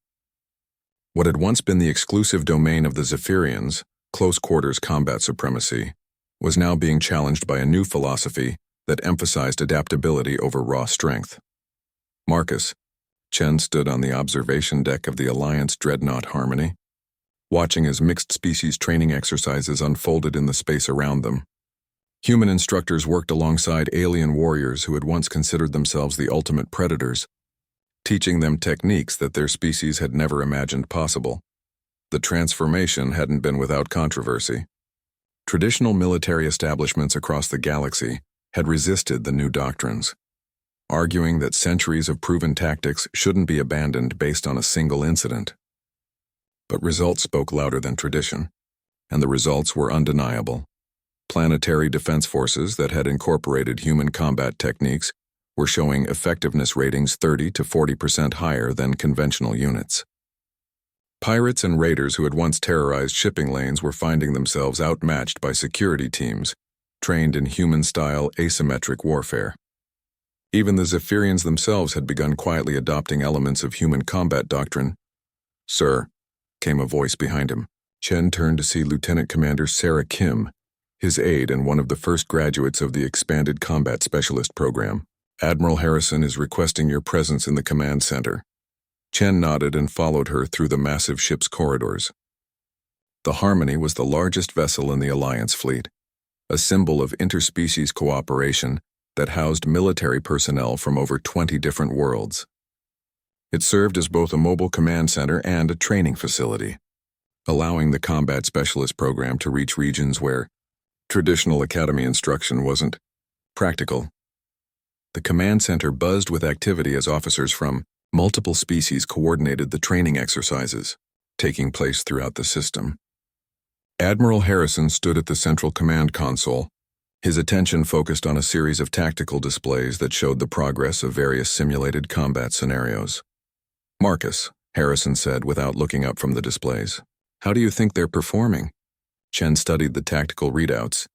What had once been the exclusive domain of the Zephyrians, close-quarters combat supremacy, was now being challenged by a new philosophy that emphasized adaptability over raw strength. Marcus, Chen stood on the observation deck of the Alliance dreadnought Harmony, watching as mixed-species training exercises unfolded in the space around them. Human instructors worked alongside alien warriors who had once considered themselves the ultimate predators, teaching them techniques that their species had never imagined possible. The transformation hadn't been without controversy. Traditional military establishments across the galaxy had resisted the new doctrines, arguing that centuries of proven tactics shouldn't be abandoned based on a single incident. But results spoke louder than tradition, and the results were undeniable. Planetary defense forces that had incorporated human combat techniques were showing effectiveness ratings 30 to 40% higher than conventional units. Pirates and raiders who had once terrorized shipping lanes were finding themselves outmatched by security teams trained in human-style asymmetric warfare. Even the Zephyrians themselves had begun quietly adopting elements of human combat doctrine. "Sir," came a voice behind him. Chen turned to see Lieutenant Commander Sarah Kim, his aide and one of the first graduates of the expanded combat specialist program. "Admiral Harrison is requesting your presence in the command center." Chen nodded and followed her through the massive ship's corridors. The Harmony was the largest vessel in the Alliance fleet, a symbol of interspecies cooperation that housed military personnel from over 20 different worlds. It served as both a mobile command center and a training facility, allowing the combat specialist program to reach regions where traditional academy instruction wasn't practical. The command center buzzed with activity as officers from multiple species coordinated the training exercises taking place throughout the system. Admiral Harrison stood at the central command console, his attention focused on a series of tactical displays that showed the progress of various simulated combat scenarios. "Marcus," Harrison said without looking up from the displays, "how do you think they're performing?" Chen studied the tactical readouts,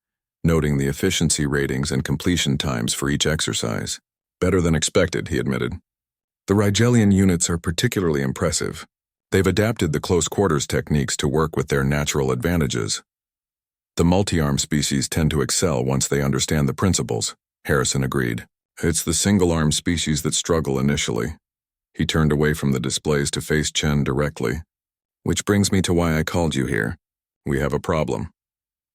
noting the efficiency ratings and completion times for each exercise. "Better than expected," he admitted. "The Rigelian units are particularly impressive. They've adapted the close quarters techniques to work with their natural advantages. The multi-arm species tend to excel once they understand the principles," Harrison agreed. "It's the single-arm species that struggle initially." He turned away from the displays to face Chen directly. "Which brings me to why I called you here. We have a problem."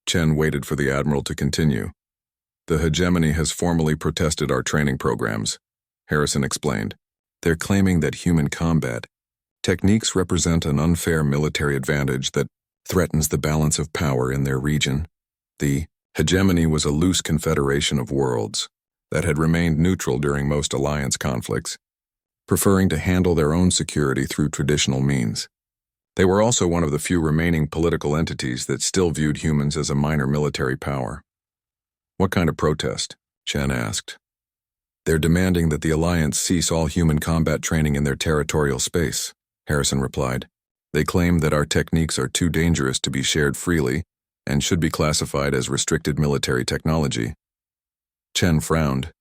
Chen waited for the Admiral to continue. "The hegemony has formally protested our training programs," Harrison explained. "They're claiming that human combat techniques represent an unfair military advantage that threatens the balance of power in their region." The hegemony was a loose confederation of worlds that had remained neutral during most alliance conflicts, preferring to handle their own security through traditional means. They were also one of the few remaining political entities that still viewed humans as a minor military power. "What kind of protest?" Chen asked. "They're demanding that the Alliance cease all human combat training in their territorial space," Harrison replied. "They claim that our techniques are too dangerous to be shared freely and should be classified as restricted military technology." Chen frowned.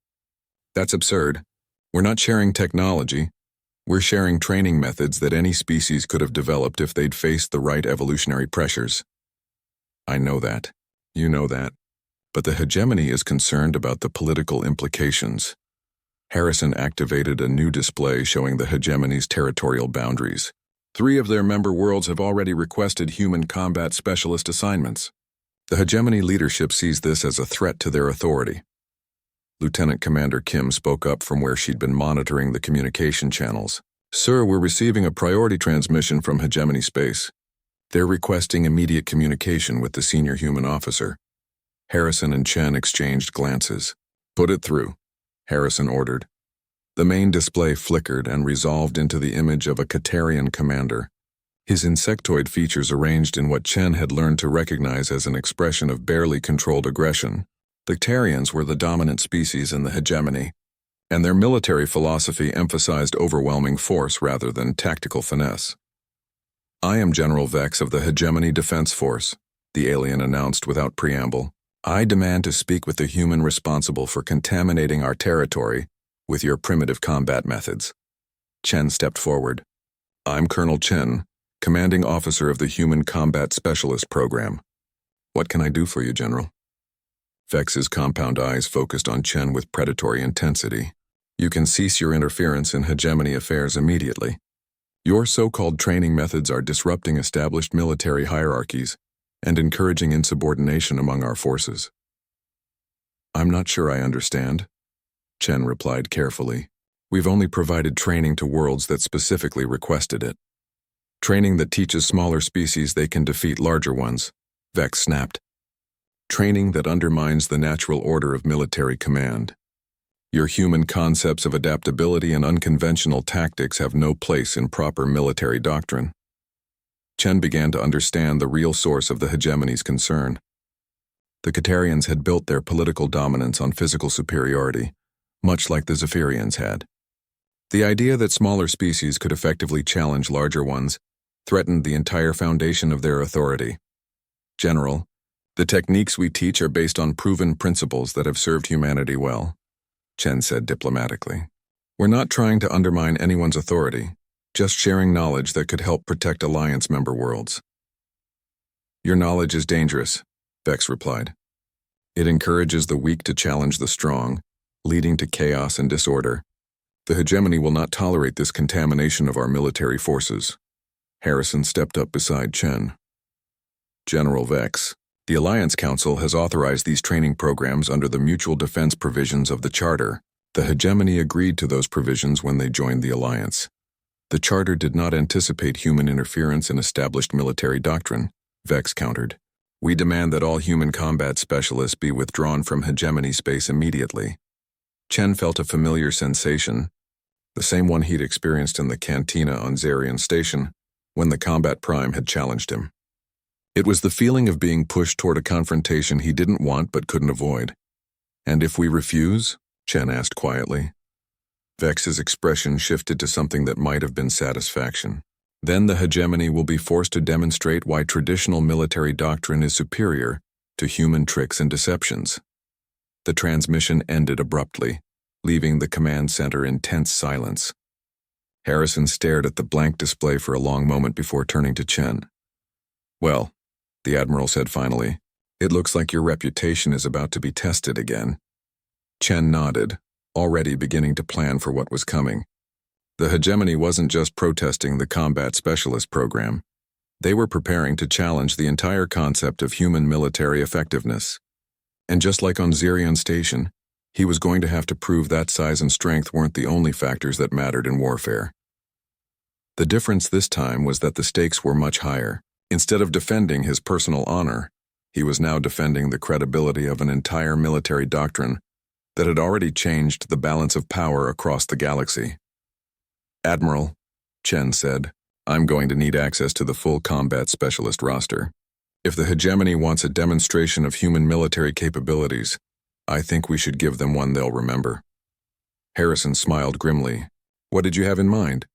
"That's absurd. We're not sharing technology. We're sharing training methods that any species could have developed if they'd faced the right evolutionary pressures." "I know that. You know that. But the hegemony is concerned about the political implications." Harrison activated a new display showing the hegemony's territorial boundaries. 3 of their member worlds have already requested human combat specialist assignments. The hegemony leadership sees this as a threat to their authority. Lieutenant Commander Kim spoke up from where she'd been monitoring the communication channels. "Sir, we're receiving a priority transmission from Hegemony Space. They're requesting immediate communication with the senior human officer." Harrison and Chen exchanged glances. "Put it through," Harrison ordered. The main display flickered and resolved into the image of a Katarian commander, his insectoid features arranged in what Chen had learned to recognize as an expression of barely controlled aggression. The Katarians were the dominant species in the hegemony, and their military philosophy emphasized overwhelming force rather than tactical finesse. "I am General Vex of the Hegemony Defense Force," the alien announced without preamble. "I demand to speak with the human responsible for contaminating our territory with your primitive combat methods." Chen stepped forward. "I'm Colonel Chen, commanding officer of the Human Combat Specialist Program. What can I do for you, General?" Vex's compound eyes focused on Chen with predatory intensity. "You can cease your interference in hegemony affairs immediately. Your so-called training methods are disrupting established military hierarchies and encouraging insubordination among our forces." "I'm not sure I understand," Chen replied carefully. "We've only provided training to worlds that specifically requested it. Training that teaches smaller species they can defeat larger ones," Vex snapped. "Training that undermines the natural order of military command. Your human concepts of adaptability and unconventional tactics have no place in proper military doctrine." Chen began to understand the real source of the hegemony's concern. The Catarians had built their political dominance on physical superiority, much like the Zephyrians had. The idea that smaller species could effectively challenge larger ones threatened the entire foundation of their authority. "General, the techniques we teach are based on proven principles that have served humanity well," Chen said diplomatically. "We're not trying to undermine anyone's authority, just sharing knowledge that could help protect Alliance member worlds." "Your knowledge is dangerous," Vex replied. "It encourages the weak to challenge the strong, leading to chaos and disorder. The hegemony will not tolerate this contamination of our military forces." Harrison stepped up beside Chen. "General Vex, the Alliance Council has authorized these training programs under the mutual defense provisions of the Charter. The hegemony agreed to those provisions when they joined the Alliance. The Charter did not anticipate human interference in established military doctrine," Vex countered. "We demand that all human combat specialists be withdrawn from hegemony space immediately." Chen felt a familiar sensation, the same one he'd experienced in the cantina on Zarian Station when the Combat Prime had challenged him. It was the feeling of being pushed toward a confrontation he didn't want but couldn't avoid. "And if we refuse?" Chen asked quietly. Vex's expression shifted to something that might have been satisfaction. "Then the hegemony will be forced to demonstrate why traditional military doctrine is superior to human tricks and deceptions." The transmission ended abruptly, leaving the command center in tense silence. Harrison stared at the blank display for a long moment before turning to Chen. "Well," the Admiral said finally, "it looks like your reputation is about to be tested again." Chen nodded, already beginning to plan for what was coming. The hegemony wasn't just protesting the combat specialist program. They were preparing to challenge the entire concept of human military effectiveness. And just like on Zarian Station, he was going to have to prove that size and strength weren't the only factors that mattered in warfare. The difference this time was that the stakes were much higher. Instead of defending his personal honor, he was now defending the credibility of an entire military doctrine that had already changed the balance of power across the galaxy. "Admiral," Chen said, "I'm going to need access to the full combat specialist roster. If the hegemony wants a demonstration of human military capabilities, I think we should give them one they'll remember." Harrison smiled grimly. "What did you have in mind?"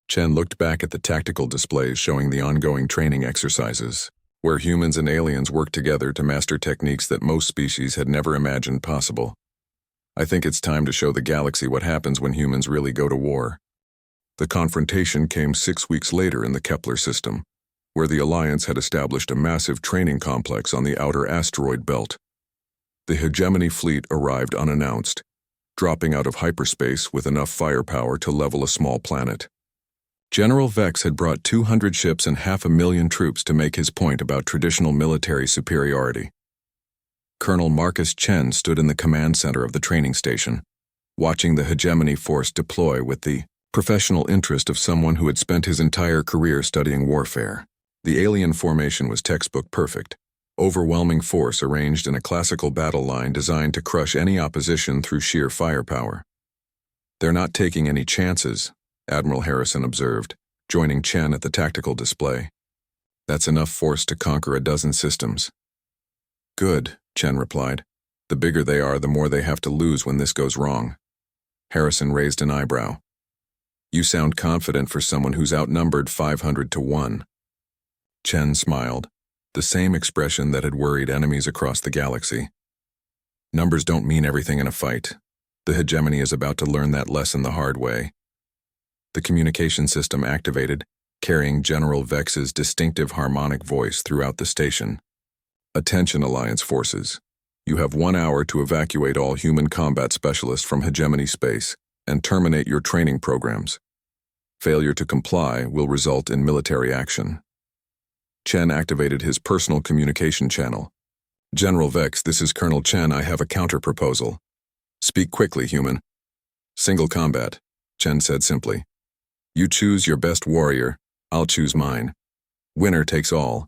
Chen looked back at the tactical displays showing the ongoing training exercises, where humans and aliens work together to master techniques that most species had never imagined possible. "I think it's time to show the galaxy what happens when humans really go to war." The confrontation came 6 weeks later in the Kepler system, where the Alliance had established a massive training complex on the outer asteroid belt. The hegemony fleet arrived unannounced, dropping out of hyperspace with enough firepower to level a small planet. General Vex had brought 200 ships and 500,000 troops to make his point about traditional military superiority. Colonel Marcus Chen stood in the command center of the training station, watching the hegemony force deploy with the professional interest of someone who had spent his entire career studying warfare. The alien formation was textbook perfect, overwhelming force arranged in a classical battle line designed to crush any opposition through sheer firepower. "They're not taking any chances," Admiral Harrison observed, joining Chen at the tactical display. "That's enough force to conquer a dozen systems." "Good," Chen replied. "The bigger they are, the more they have to lose when this goes wrong." Harrison raised an eyebrow. "You sound confident for someone who's outnumbered 500 to 1. Chen smiled, the same expression that had worried enemies across the galaxy. "Numbers don't mean everything in a fight. The hegemony is about to learn that lesson the hard way." The communication system activated, carrying General Vex's distinctive harmonic voice throughout the station. "Attention, Alliance forces. You have 1 hour to evacuate all human combat specialists from hegemony space and terminate your training programs. Failure to comply will result in military action. Chen activated his personal communication channel. General Vex, this is Colonel Chen. I have a counter-proposal. Speak quickly, human. Single combat, Chen said simply. You choose your best warrior, I'll choose mine. Winner takes all.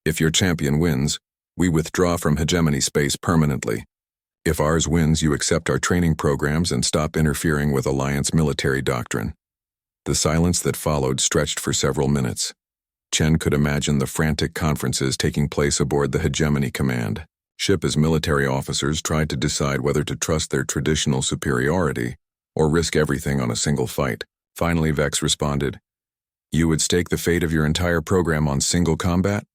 If your champion wins, we withdraw from hegemony space permanently. If ours wins, you accept our training programs and stop interfering with Alliance military doctrine. The silence that followed stretched for several minutes. Chen could imagine the frantic conferences taking place aboard the hegemony command ship as military officers tried to decide whether to trust their traditional superiority or risk everything on a single fight. Finally, Vex responded, You would stake the fate of your entire program on single combat?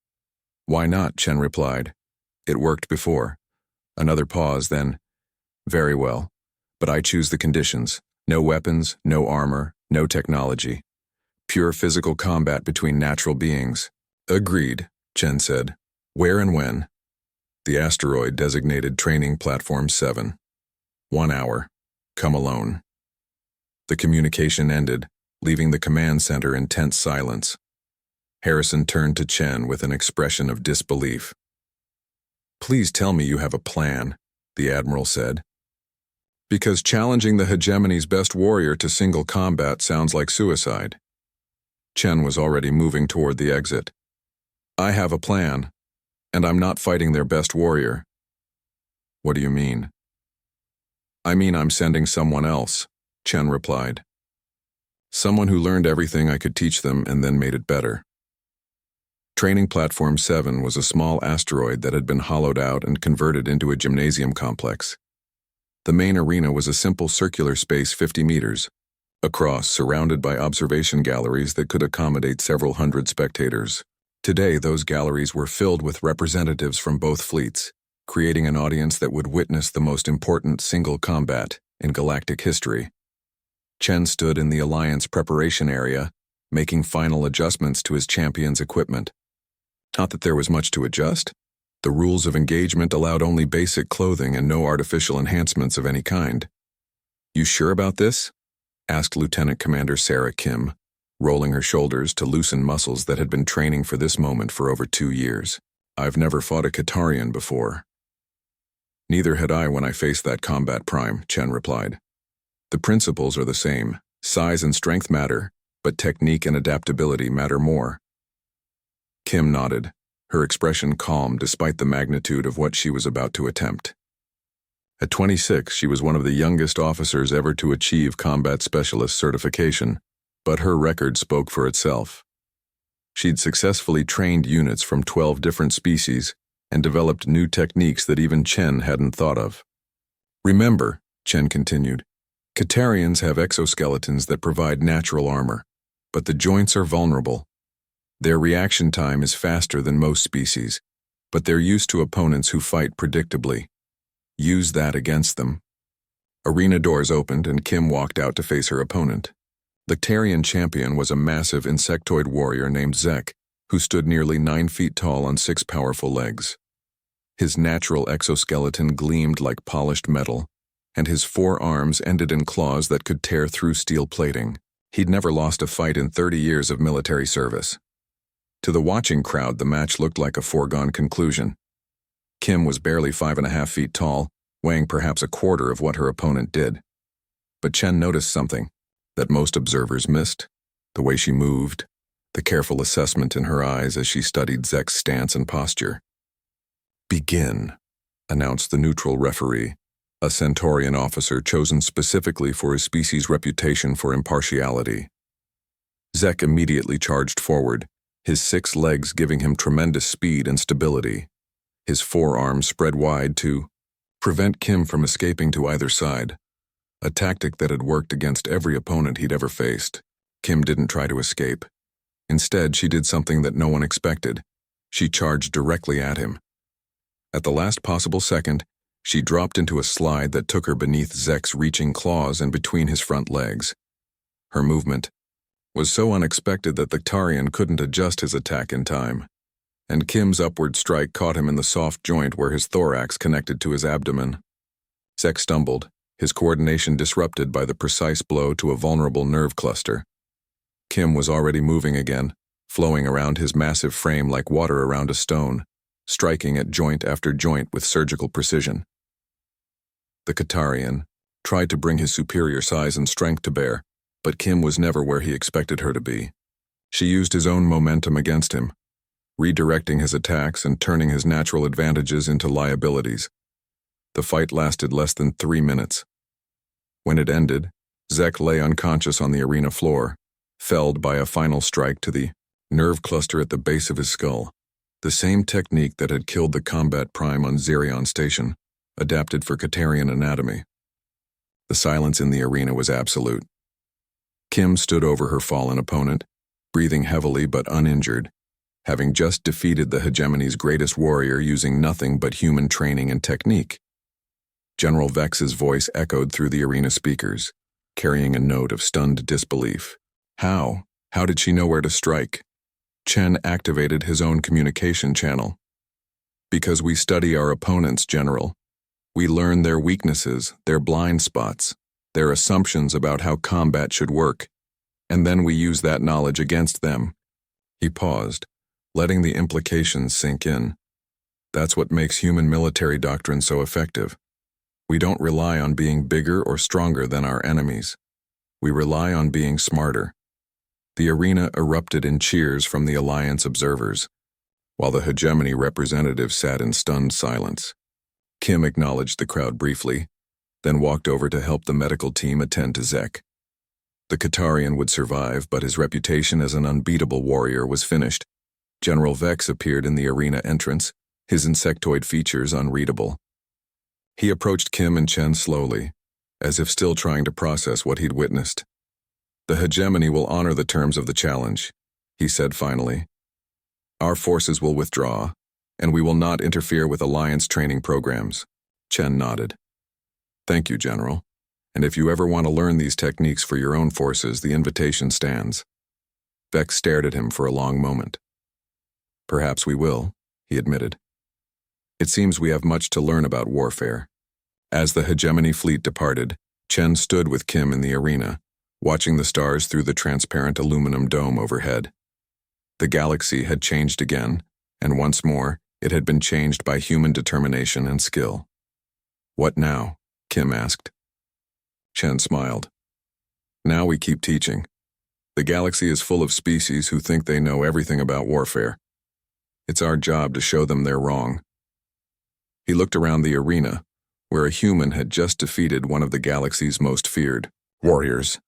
Why not? Chen replied. It worked before. Another pause, then, Very well, but I choose the conditions. No weapons, no armor, no technology. Pure physical combat between natural beings. Agreed, Chen said. Where and when? The asteroid designated Training Platform 7. 1 hour. Come alone. The communication ended, leaving the command center in tense silence. Harrison turned to Chen with an expression of disbelief. Please tell me you have a plan, the Admiral said. Because challenging the hegemony's best warrior to single combat sounds like suicide. Chen was already moving toward the exit. I have a plan, and I'm not fighting their best warrior. What do you mean? I mean I'm sending someone else, Chen replied. Someone who learned everything I could teach them and then made it better. Training Platform 7 was a small asteroid that had been hollowed out and converted into a gymnasium complex. The main arena was a simple circular space 50 meters across, surrounded by observation galleries that could accommodate several hundred spectators. Today, those galleries were filled with representatives from both fleets, creating an audience that would witness the most important single combat in galactic history. Chen stood in the Alliance preparation area, making final adjustments to his champion's equipment. Not that there was much to adjust. The rules of engagement allowed only basic clothing and no artificial enhancements of any kind. You sure about this? Asked Lieutenant Commander Sarah Kim, rolling her shoulders to loosen muscles that had been training for this moment for over 2 years. I've never fought a Katarian before. Neither had I when I faced that combat prime, Chen replied. The principles are the same. Size and strength matter, but technique and adaptability matter more. Kim nodded, her expression calm despite the magnitude of what she was about to attempt. At 26, she was one of the youngest officers ever to achieve combat specialist certification, but her record spoke for itself. She'd successfully trained units from 12 different species and developed new techniques that even Chen hadn't thought of. Remember, Chen continued, Katarians have exoskeletons that provide natural armor, but the joints are vulnerable. Their reaction time is faster than most species, but they're used to opponents who fight predictably. Use that against them. Arena doors opened and Kim walked out to face her opponent. The Tarian champion was a massive insectoid warrior named Zek, who stood nearly 9 feet tall on 6 powerful legs. His natural exoskeleton gleamed like polished metal, and his 4 arms ended in claws that could tear through steel plating. He'd never lost a fight in 30 years of military service. To the watching crowd, the match looked like a foregone conclusion. Kim was barely 5.5 feet tall, weighing perhaps a quarter of what her opponent did. But Chen noticed something that most observers missed: the way she moved, the careful assessment in her eyes as she studied Zek's stance and posture. Begin, announced the neutral referee, a Centaurian officer chosen specifically for his species' reputation for impartiality. Zek immediately charged forward, his 6 legs giving him tremendous speed and stability. His 4 arms spread wide to prevent Kim from escaping to either side, a tactic that had worked against every opponent he'd ever faced. Kim didn't try to escape. Instead, she did something that no one expected. She charged directly at him. At the last possible second, she dropped into a slide that took her beneath Zek's reaching claws and between his front legs. Her movement was so unexpected that the Tarian couldn't adjust his attack in time. and Kim's upward strike caught him in the soft joint where his thorax connected to his abdomen. Zek stumbled, his coordination disrupted by the precise blow to a vulnerable nerve cluster. Kim was already moving again, flowing around his massive frame like water around a stone, striking at joint after joint with surgical precision. The Katarian tried to bring his superior size and strength to bear, but Kim was never where he expected her to be. She used his own momentum against him, redirecting his attacks and turning his natural advantages into liabilities. The fight lasted less than 3 minutes. When it ended, Zek lay unconscious on the arena floor, felled by a final strike to the nerve cluster at the base of his skull. The same technique that had killed the combat prime on Zerion Station, adapted for Katarian anatomy. The silence in the arena was absolute. Kim stood over her fallen opponent, breathing heavily but uninjured, having just defeated the hegemony's greatest warrior using nothing but human training and technique. General Vex's voice echoed through the arena speakers, carrying a note of stunned disbelief. How? How did she know where to strike? Chen activated his own communication channel. Because we study our opponents, General. We learn their weaknesses, their blind spots, their assumptions about how combat should work, and then we use that knowledge against them. He paused, letting the implications sink in. That's what makes human military doctrine so effective. We don't rely on being bigger or stronger than our enemies. We rely on being smarter. The arena erupted in cheers from the Alliance observers, while the hegemony representatives sat in stunned silence. Kim acknowledged the crowd briefly, then walked over to help the medical team attend to Zek. The Katarian would survive, but his reputation as an unbeatable warrior was finished. General Vex appeared in the arena entrance, his insectoid features unreadable. He approached Kim and Chen slowly, as if still trying to process what he'd witnessed. The hegemony will honor the terms of the challenge, he said finally. Our forces will withdraw, and we will not interfere with Alliance training programs. Chen nodded. Thank you, General. And if you ever want to learn these techniques for your own forces, the invitation stands. Vex stared at him for a long moment. Perhaps we will, he admitted. It seems we have much to learn about warfare. As the hegemony fleet departed, Chen stood with Kim in the arena, watching the stars through the transparent aluminum dome overhead. The galaxy had changed again, and once more, it had been changed by human determination and skill. What now? Kim asked. Chen smiled. Now we keep teaching. The galaxy is full of species who think they know everything about warfare. It's our job to show them they're wrong. He looked around the arena, where a human had just defeated one of the galaxy's most feared warriors,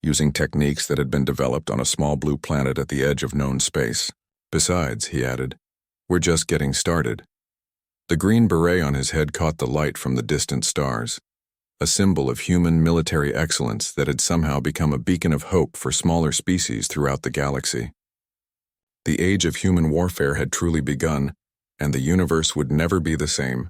using techniques that had been developed on a small blue planet at the edge of known space. Besides, he added, we're just getting started. The green beret on his head caught the light from the distant stars, a symbol of human military excellence that had somehow become a beacon of hope for smaller species throughout the galaxy. The age of human warfare had truly begun, and the universe would never be the same.